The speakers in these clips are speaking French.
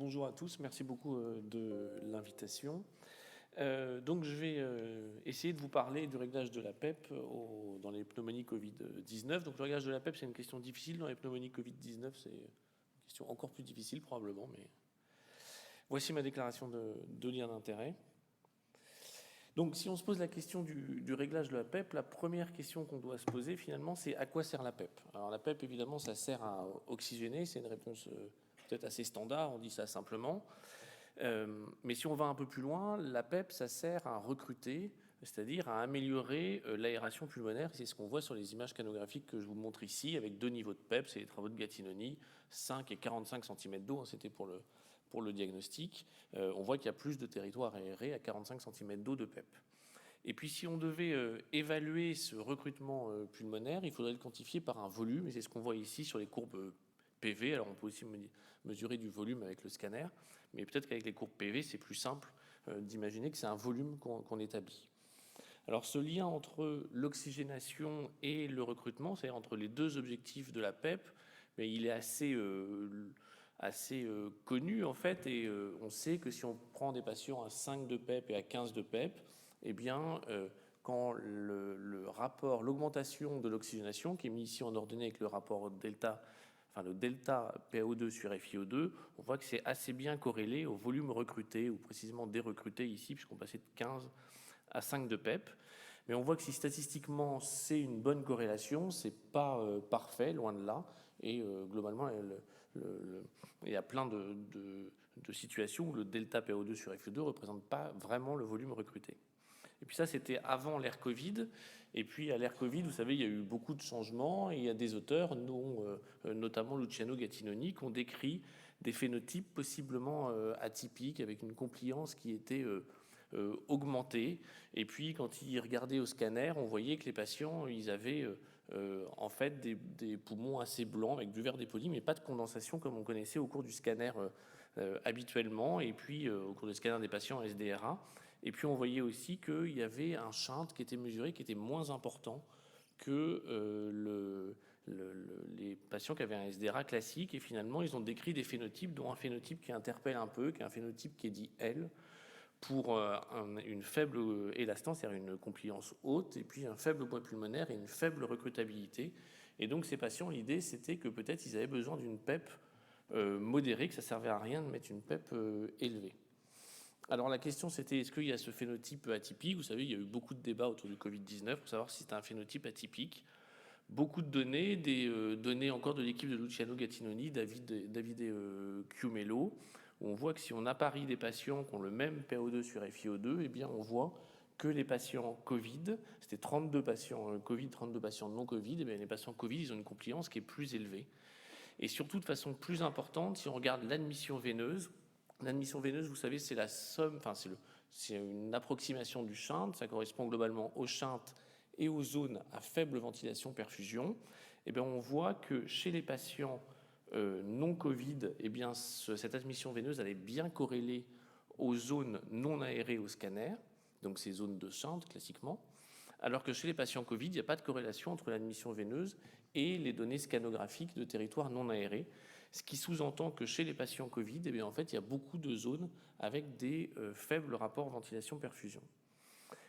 Bonjour à tous, merci beaucoup de l'invitation. Donc je vais essayer de vous parler du réglage de la PEP dans les pneumonies Covid-19. Donc le réglage de la PEP, c'est une question difficile dans les pneumonies Covid-19, c'est une question encore plus difficile probablement, mais voici ma déclaration de lien d'intérêt. Donc si on se pose la question du réglage de la PEP, la première question qu'on doit se poser finalement, c'est à quoi sert la PEP? Alors la PEP, évidemment, ça sert à oxygéner, c'est une réponse peut-être assez standard, on dit ça simplement. Mais si on va un peu plus loin, la PEP, ça sert à recruter, c'est-à-dire à améliorer l'aération pulmonaire. C'est ce qu'on voit sur les images canographiques que je vous montre ici, avec deux niveaux de PEP, c'est les travaux de Gattinoni, 5 et 45 cm d'eau, hein, c'était pour le diagnostic. On voit qu'il y a plus de territoire aéré à 45 cm d'eau de PEP. Et puis si on devait évaluer ce recrutement pulmonaire, il faudrait le quantifier par un volume, et c'est ce qu'on voit ici sur les courbes PV. Alors on peut aussi mesurer du volume avec le scanner, mais peut-être qu'avec les courbes PV, c'est plus simple d'imaginer que c'est un volume qu'on établit. Alors ce lien entre l'oxygénation et le recrutement, c'est-à-dire entre les deux objectifs de la PEP, mais il est assez connu en fait, et on sait que si on prend des patients à 5 de PEP et à 15 de PEP, eh bien, quand le rapport, l'augmentation de l'oxygénation, qui est mis ici en ordonnée avec le rapport delta, enfin le delta PaO2 sur FiO2, on voit que c'est assez bien corrélé au volume recruté, ou précisément dérecruté ici, puisqu'on passait de 15 à 5 de PEP. Mais on voit que si statistiquement c'est une bonne corrélation, c'est pas parfait, loin de là. Et globalement, il y a plein de situations où le delta PaO2 sur FiO2 ne représente pas vraiment le volume recruté. Et puis ça, c'était avant l'ère Covid. Et puis à l'ère Covid, vous savez, il y a eu beaucoup de changements. Et il y a des auteurs, dont notamment Luciano Gattinoni, qui ont décrit des phénotypes possiblement atypiques, avec une compliance qui était augmentée. Et puis quand ils regardaient au scanner, on voyait que les patients, ils avaient en fait des poumons assez blancs, avec du verre dépoli, mais pas de condensation comme on connaissait au cours du scanner habituellement. Et puis au cours du scanner des patients SDRA. Et puis on voyait aussi qu'il y avait un shunt qui était mesuré, qui était moins important que les patients qui avaient un SDRA classique. Et finalement, ils ont décrit des phénotypes, dont un phénotype qui interpelle un peu, qui est un phénotype qui est dit L, pour une faible élastance, c'est-à-dire une compliance haute, et puis un faible poids pulmonaire et une faible recrutabilité. Et donc ces patients, l'idée, c'était que peut-être ils avaient besoin d'une PEP modérée, que ça servait à rien de mettre une PEP élevée. Alors la question c'était, est-ce qu'il y a ce phénotype atypique? Vous savez, il y a eu beaucoup de débats autour du Covid-19 pour savoir si c'était un phénotype atypique. Beaucoup de données, des données encore de l'équipe de Luciano Gattinoni, Davide Chiumello, où on voit que si on apparie des patients qui ont le même PaO2 sur FiO2, eh bien on voit que les patients Covid, c'était 32 patients Covid, 32 patients non Covid, eh bien les patients Covid, ils ont une compliance qui est plus élevée. Et surtout de façon plus importante, si on regarde l'admission veineuse, vous savez, c'est la somme, enfin c'est une approximation du shunt, ça correspond globalement au shunt et aux zones à faible ventilation-perfusion. Et bien on voit que chez les patients non Covid, eh bien cette admission veineuse elle est bien corrélée aux zones non aérées au scanner, donc ces zones de shunt classiquement, alors que chez les patients Covid, il n'y a pas de corrélation entre l'admission veineuse et les données scanographiques de territoire non aéré, ce qui sous-entend que chez les patients Covid, eh bien, en fait, il y a beaucoup de zones avec des faibles rapports ventilation-perfusion.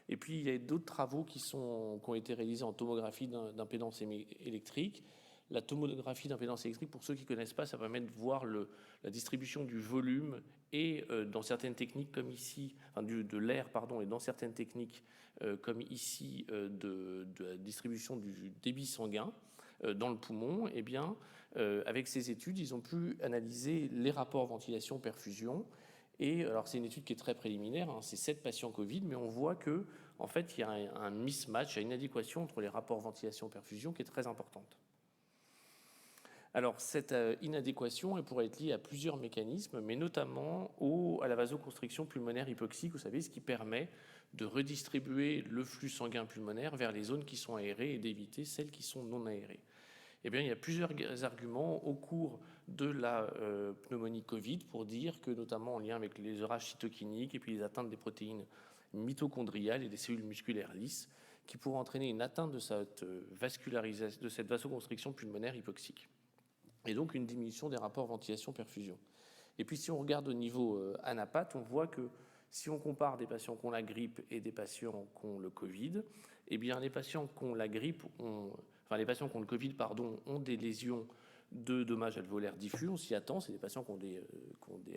Et puis, il y a d'autres travaux qui ont été réalisés en tomographie d'impédance électrique. La tomographie d'impédance électrique, pour ceux qui ne connaissent pas, ça permet de voir la distribution du volume et dans certaines techniques comme ici, enfin de l'air, pardon, et dans certaines techniques comme ici de la distribution du débit sanguin dans le poumon. Eh bien, avec ces études, ils ont pu analyser les rapports ventilation-perfusion. Et alors c'est une étude qui est très préliminaire, hein, c'est 7 patients Covid, mais on voit que en fait il y a un mismatch, il y a une adéquation entre les rapports ventilation-perfusion qui est très importante. Alors cette inadéquation elle pourrait être liée à plusieurs mécanismes, mais notamment à la vasoconstriction pulmonaire hypoxique, vous savez, ce qui permet de redistribuer le flux sanguin pulmonaire vers les zones qui sont aérées et d'éviter celles qui sont non aérées. Eh bien, il y a plusieurs arguments au cours de la pneumonie Covid pour dire que, notamment en lien avec les orages cytokiniques et puis les atteintes des protéines mitochondriales et des cellules musculaires lisses, qui pourraient entraîner une atteinte de cette vascularisation, de cette vasoconstriction pulmonaire hypoxique, et donc une diminution des rapports ventilation-perfusion. Et puis si on regarde au niveau ANAPAT, on voit que si on compare des patients qui ont la grippe et des patients qui ont le Covid, eh bien les patients qui ont la grippe, les patients qui ont le Covid, pardon, ont des lésions de dommages alvéolaires diffus, on s'y attend, c'est des patients qui ont des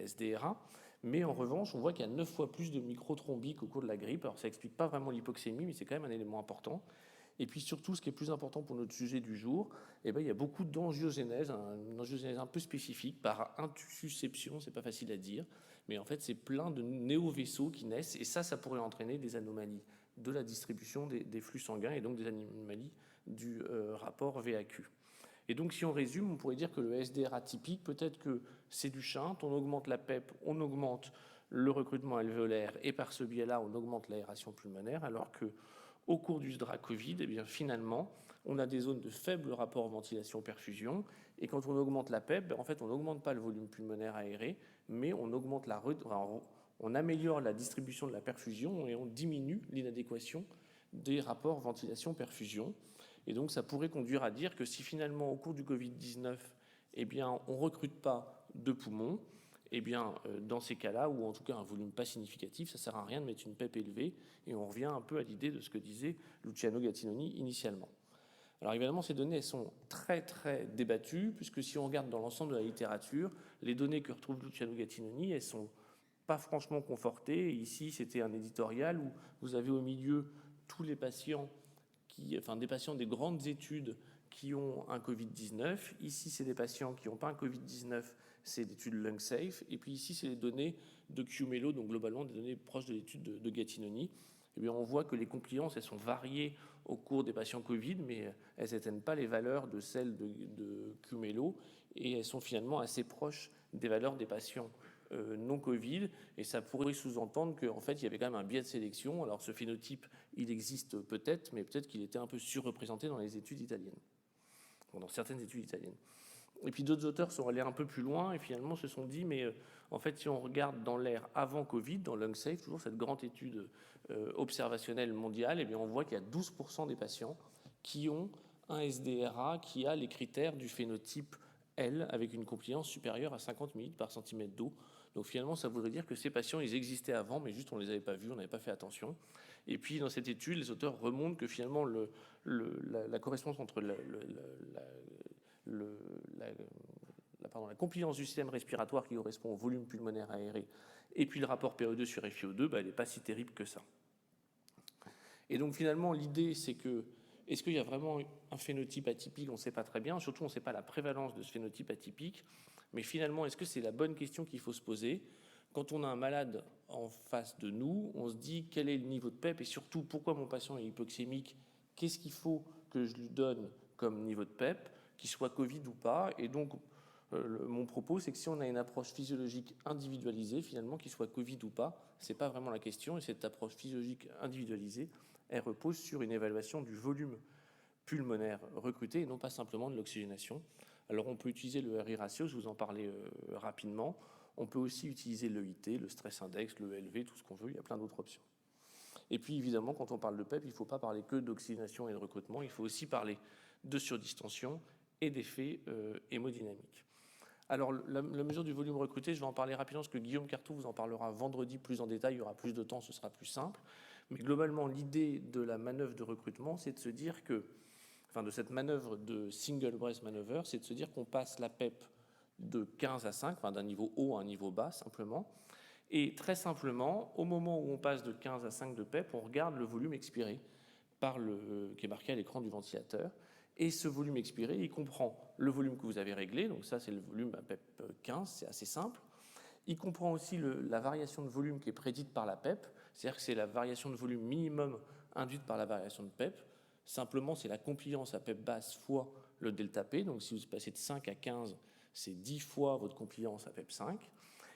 SDRA, mais en revanche, on voit qu'il y a 9 fois plus de microthrombie qu'au cours de la grippe. Alors ça explique pas vraiment l'hypoxémie, mais c'est quand même un élément important. Et puis surtout, ce qui est plus important pour notre sujet du jour, eh ben, il y a beaucoup d'angiogénèse, une angiogénèse un peu spécifique par intussusception, c'est pas facile à dire, mais en fait c'est plein de néovaisseaux qui naissent, et ça pourrait entraîner des anomalies de la distribution des flux sanguins et donc des anomalies du rapport VAQ. Et donc si on résume, on pourrait dire que le SDR atypique, peut-être que c'est du shunt, on augmente la PEP, on augmente le recrutement alvéolaire, et par ce biais-là, on augmente l'aération pulmonaire, alors que au cours du SDRA Covid, eh bien, finalement, on a des zones de faible rapport ventilation-perfusion. Et quand on augmente la PEP, en fait, on n'augmente pas le volume pulmonaire aéré, mais on augmente on améliore la distribution de la perfusion et on diminue l'inadéquation des rapports ventilation-perfusion. Et donc, ça pourrait conduire à dire que si finalement, au cours du Covid-19, eh bien, on ne recrute pas de poumons, eh bien, dans ces cas-là, ou en tout cas un volume pas significatif, ça ne sert à rien de mettre une PEP élevée, et on revient un peu à l'idée de ce que disait Luciano Gattinoni initialement. Alors évidemment, ces données elles sont très très débattues, puisque si on regarde dans l'ensemble de la littérature, les données que retrouve Luciano Gattinoni, elles sont pas franchement confortées. Ici, c'était un éditorial où vous avez au milieu tous les patients, des patients des grandes études qui ont un Covid-19. Ici, c'est des patients qui n'ont pas un Covid-19, c'est l'étude LungSafe. Et puis ici, c'est les données de QMELO, donc globalement des données proches de l'étude de Gattinoni. Eh bien, on voit que les compliances, elles sont variées au cours des patients Covid, mais elles n'atteignent pas les valeurs de celles de QMELO, et elles sont finalement assez proches des valeurs des patients non Covid, et ça pourrait sous-entendre qu'en fait, il y avait quand même un biais de sélection. Alors, ce phénotype, il existe peut-être, mais peut-être qu'il était un peu surreprésenté dans les études italiennes, dans certaines études italiennes. Et puis d'autres auteurs sont allés un peu plus loin et finalement se sont dit, mais en fait, si on regarde dans l'ère avant Covid, dans LungSafe, toujours cette grande étude observationnelle mondiale, eh bien, on voit qu'il y a 12% des patients qui ont un SDRA qui a les critères du phénotype L avec une compliance supérieure à 50 minutes par centimètre d'eau. Donc finalement, ça voudrait dire que ces patients, ils existaient avant, mais juste on ne les avait pas vus, on n'avait pas fait attention. Et puis dans cette étude, les auteurs remontent que finalement la correspondance entre la compliance du système respiratoire qui correspond au volume pulmonaire aéré et puis le rapport PO2 sur FiO2, elle n'est pas si terrible que ça. Et donc finalement, l'idée, c'est que est-ce qu'il y a vraiment un phénotype atypique? On ne sait pas très bien, surtout on ne sait pas la prévalence de ce phénotype atypique, mais finalement, est-ce que c'est la bonne question qu'il faut se poser? Quand on a un malade en face de nous, on se dit quel est le niveau de PEP et surtout pourquoi mon patient est hypoxémique? Qu'est-ce qu'il faut que je lui donne comme niveau de PEP, qu'il soit Covid ou pas? Et donc, mon propos, c'est que si on a une approche physiologique individualisée, finalement, qu'il soit Covid ou pas, ce n'est pas vraiment la question. Et cette approche physiologique individualisée, elle repose sur une évaluation du volume pulmonaire recruté et non pas simplement de l'oxygénation. Alors, on peut utiliser le RI ratio, je vous en parlais rapidement. On peut aussi utiliser l'EIT, le stress index, le LV, tout ce qu'on veut. Il y a plein d'autres options. Et puis, évidemment, quand on parle de PEP, il ne faut pas parler que d'oxygénation et de recrutement. Il faut aussi parler de surdistension et d'effets hémodynamiques. Alors, la mesure du volume recruté, je vais en parler rapidement parce que Guillaume Cartou vous en parlera vendredi plus en détail. Il y aura plus de temps, ce sera plus simple. Mais globalement, l'idée de la manœuvre de recrutement, c'est de se dire que, de cette manœuvre de single breath maneuver, c'est de se dire qu'on passe la PEP de 15 à 5, d'un niveau haut à un niveau bas, simplement. Et très simplement, au moment où on passe de 15 à 5 de PEP, on regarde le volume expiré qui est marqué à l'écran du ventilateur. Et ce volume expiré, il comprend le volume que vous avez réglé, donc ça c'est le volume à PEP 15, c'est assez simple. Il comprend aussi la variation de volume qui est prédite par la PEP, c'est-à-dire que c'est la variation de volume minimum induite par la variation de PEP. Simplement, c'est la compliance à PEP basse fois le delta P, donc si vous passez de 5 à 15, c'est 10 fois votre compliance à PEP 5.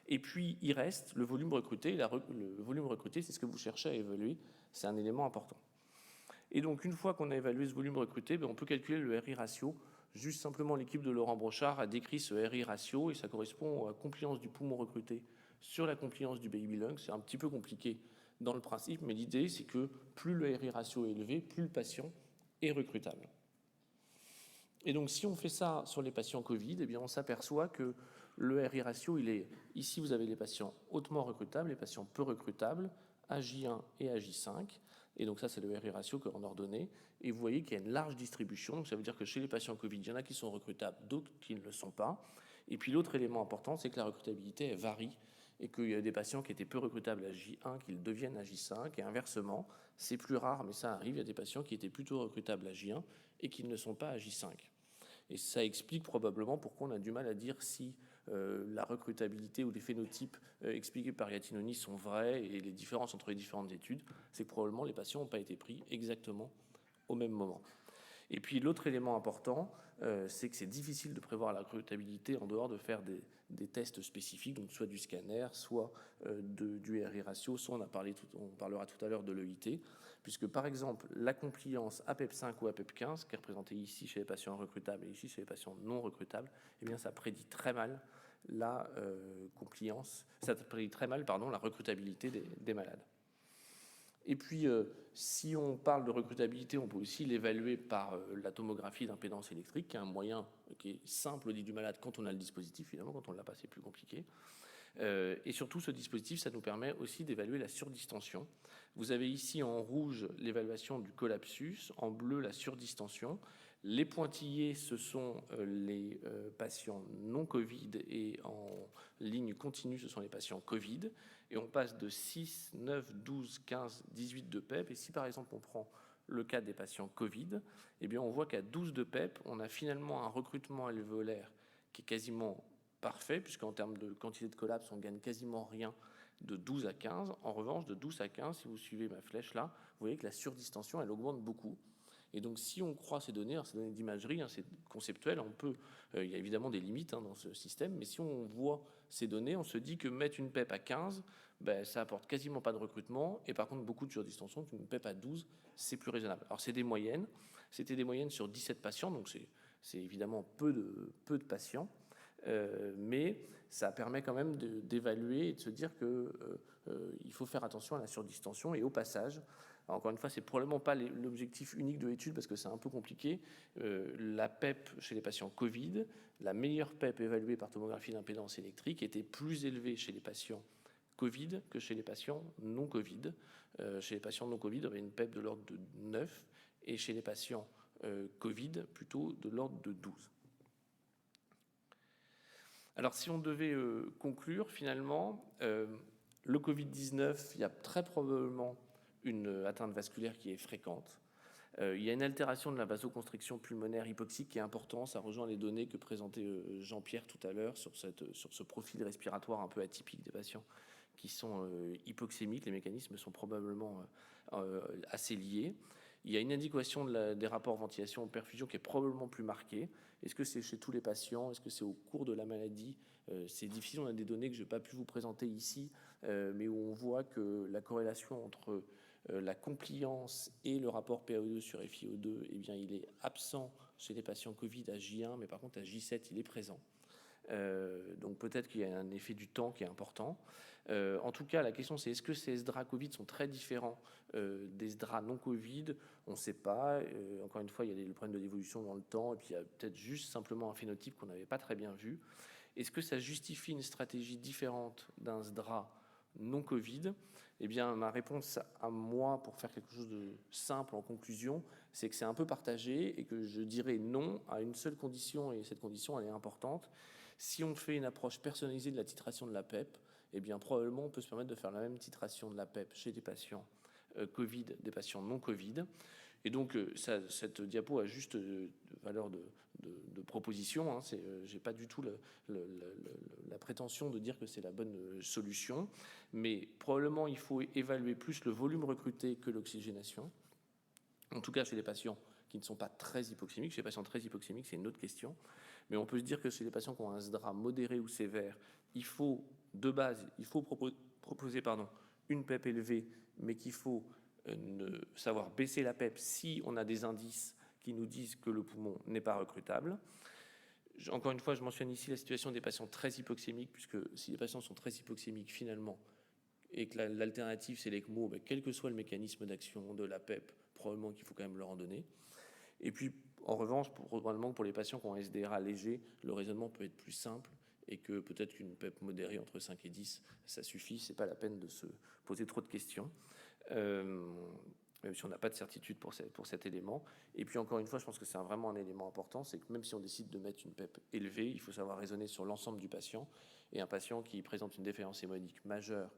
Et puis, il reste le volume recruté. Le volume recruté, c'est ce que vous cherchez à évaluer, c'est un élément important. Et donc, une fois qu'on a évalué ce volume recruté, on peut calculer le RI ratio. Juste simplement, l'équipe de Laurent Brochard a décrit ce RI ratio et ça correspond à la compliance du poumon recruté sur la compliance du baby lung. C'est un petit peu compliqué dans le principe, mais l'idée, c'est que plus le RI ratio est élevé, plus le patient est recrutable. Et donc, si on fait ça sur les patients Covid, on s'aperçoit que Le RI ratio, ici vous avez les patients hautement recrutables, les patients peu recrutables, AJ1 et AJ5. Et donc ça, c'est le RI ratio que l'on a ordonné. Et vous voyez qu'il y a une large distribution. Donc ça veut dire que chez les patients Covid, il y en a qui sont recrutables, d'autres qui ne le sont pas. Et puis l'autre élément important, c'est que la recrutabilité elle varie et qu'il y a des patients qui étaient peu recrutables à J1 qu'ils deviennent à J5. Et inversement, c'est plus rare, mais ça arrive, il y a des patients qui étaient plutôt recrutables à J1 et qui ne sont pas à J5. Et ça explique probablement pourquoi on a du mal à dire si la recrutabilité ou les phénotypes expliqués par Gattinoni sont vrais et les différences entre les différentes études, c'est que probablement les patients n'ont pas été pris exactement au même moment. Et puis l'autre élément important, c'est que c'est difficile de prévoir la recrutabilité en dehors de faire des tests spécifiques, donc soit du scanner, soit du RI ratio, soit on parlera tout à l'heure de l'EIT, puisque par exemple la compliance APEP5 ou APEP15, qui est représentée ici chez les patients recrutables et ici chez les patients non recrutables, eh bien ça prédit très mal la compliance, ça prédit très mal la recrutabilité des malades. Et puis, si on parle de recrutabilité, on peut aussi l'évaluer par la tomographie d'impédance électrique, qui est un moyen qui est simple au dit du malade quand on a le dispositif, finalement, quand on ne l'a pas, c'est plus compliqué. Et surtout, ce dispositif, ça nous permet aussi d'évaluer la surdistension. Vous avez ici en rouge l'évaluation du collapsus, en bleu la surdistension. Les pointillés, ce sont les patients non Covid et en ligne continue, ce sont les patients Covid. Et on passe de 6, 9, 12, 15, 18 de PEP. Et si par exemple on prend le cas des patients Covid, eh bien on voit qu'à 12 de PEP, on a finalement un recrutement alvéolaire qui est quasiment parfait, puisqu'en termes de quantité de collapse, on gagne quasiment rien de 12 à 15. En revanche, de 12 à 15, si vous suivez ma flèche là, vous voyez que la surdistension, elle augmente beaucoup. Et donc, si on croit ces données, alors ces données d'imagerie, c'est conceptuel, il y a évidemment des limites dans ce système, mais si on voit ces données, on se dit que mettre une PEP à 15, ça apporte quasiment pas de recrutement, et par contre beaucoup de surdistension, une PEP à 12, c'est plus raisonnable. Alors, c'est des moyennes, c'était des moyennes sur 17 patients, donc c'est évidemment peu de patients, mais ça permet quand même d'évaluer et de se dire qu'il faut faire attention à la surdistension, et au passage, encore une fois, c'est probablement pas l'objectif unique de l'étude parce que c'est un peu compliqué. La PEP chez les patients Covid, la meilleure PEP évaluée par tomographie d'impédance électrique était plus élevée chez les patients Covid que chez les patients non Covid. Chez les patients non Covid, on avait une PEP de l'ordre de 9 et chez les patients Covid, plutôt de l'ordre de 12. Alors, si on devait conclure, finalement, le Covid-19, il y a très probablement une atteinte vasculaire qui est fréquente. Il y a une altération de la vasoconstriction pulmonaire hypoxique qui est importante. Ça rejoint les données que présentait Jean-Pierre tout à l'heure sur ce profil respiratoire un peu atypique des patients qui sont hypoxémiques. Les mécanismes sont probablement assez liés. Il y a une indication des rapports ventilation-perfusion qui est probablement plus marquée. Est-ce que c'est chez tous les patients? Est-ce que c'est au cours de la maladie? C'est difficile, on a des données que je n'ai pas pu vous présenter ici, mais où on voit que la corrélation entre la compliance et le rapport PaO2 sur FiO2, eh bien, il est absent chez les patients Covid à J1, mais par contre à J7, il est présent. Donc peut-être qu'il y a un effet du temps qui est important. En tout cas, la question c'est est-ce que ces SDRA Covid sont très différents des SDRA non Covid? On ne sait pas. Encore une fois, il y a le problème de l'évolution dans le temps, et puis il y a peut-être juste simplement un phénotype qu'on n'avait pas très bien vu. Est-ce que ça justifie une stratégie différente d'un SDRA non Covid? Eh bien, ma réponse à moi, pour faire quelque chose de simple en conclusion, c'est que c'est un peu partagé et que je dirais non à une seule condition, et cette condition, elle est importante. Si on fait une approche personnalisée de la titration de la PEP, eh bien, probablement, on peut se permettre de faire la même titration de la PEP chez des patients Covid, des patients non Covid. Et donc, cette diapo a juste valeur de proposition. Je n'ai pas du tout la prétention de dire que c'est la bonne solution. Mais probablement, il faut évaluer plus le volume recruté que l'oxygénation. En tout cas, chez les patients qui ne sont pas très hypoxémiques. Chez les patients très hypoxémiques, c'est une autre question. Mais on peut se dire que chez les patients qui ont un SDRA modéré ou sévère, il faut, de base, proposer une PEP élevée, mais qu'il faut savoir baisser la PEP si on a des indices qui nous disent que le poumon n'est pas recrutable. Encore une fois, je mentionne ici la situation des patients très hypoxémiques, puisque si les patients sont très hypoxémiques finalement, et que l'alternative c'est l'ECMO, quel que soit le mécanisme d'action de la PEP, probablement qu'il faut quand même leur en donner. Et puis, en revanche, probablement pour les patients qui ont un SDRA léger, le raisonnement peut être plus simple et que peut-être qu'une PEP modérée entre 5 et 10, ça suffit. C'est pas la peine de se poser trop de questions. Même si on n'a pas de certitude pour cet élément. Et puis encore une fois, je pense que c'est vraiment un élément important, c'est que même si on décide de mettre une PEP élevée, il faut savoir raisonner sur l'ensemble du patient. Et un patient qui présente une défaillance hémodynamique majeure,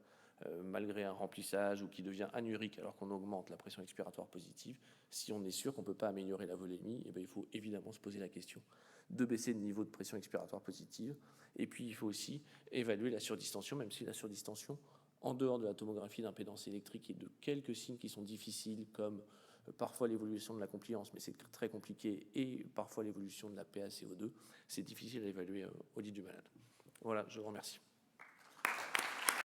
malgré un remplissage, ou qui devient anurique alors qu'on augmente la pression expiratoire positive, si on est sûr qu'on ne peut pas améliorer la volémie, eh bien, il faut évidemment se poser la question de baisser le niveau de pression expiratoire positive. Et puis il faut aussi évaluer la surdistension, même si la surdistension, en dehors de la tomographie d'impédance électrique et de quelques signes qui sont difficiles, comme parfois l'évolution de la compliance, mais c'est très compliqué, et parfois l'évolution de la PaCO2, c'est difficile à évaluer au lit du malade. Voilà, je vous remercie.